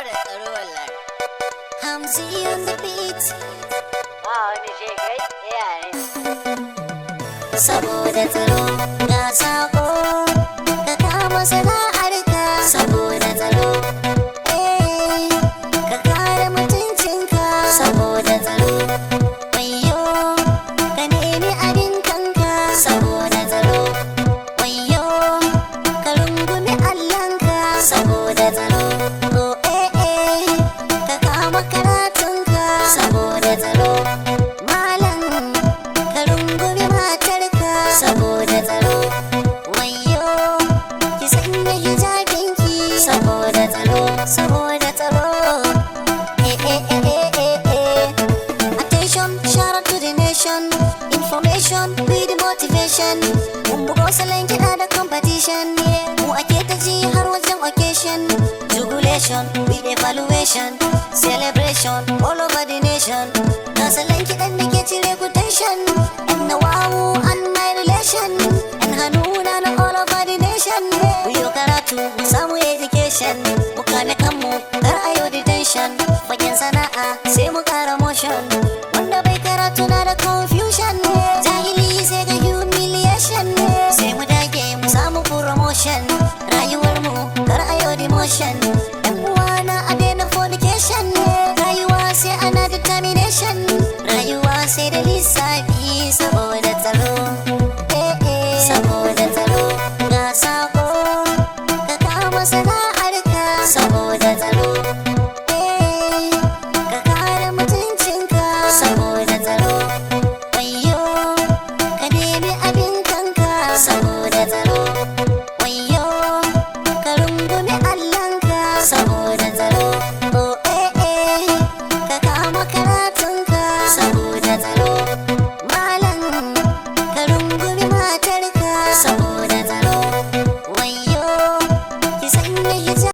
saboda tsaro wallahi. Hamzi on the beat. Ba wani ce kai iyaye. Saboda tsaro ga sako ka kama sana'arka. Saboda tsaro ka kare mutuncinka. Saboda tsaro wayyo ka nemi abin kanka. Saboda tsaro wayyo ka rungumi Allahnka. Saboda tsaro ka kama karatunka. Saboda tsaro malam ka rungumi matarka. Saboda tsaro wayyo ki sanya hijabinki. Saboda tsaro attention, shout out to the nation. Information with the motivation. Mun bugo salon kiɗa da competition. Mu ake ta ji har wajen occasion. Jubilation with evaluation. Celebration all over the nation. Ga salon kiɗan da ke cire ku tension. And na wawu and my relation. And hannuna na all over the nation. Mu yi karatu mu samu education. Mu kame kanmu kar a yau detention. Fagen sana'a sai mu kara motion. Wanda bai karatu na da confusion. Jahili sai ga humiliation. Sai mu dage mu samu promotion. Rayuwar mu kar a yau demotion.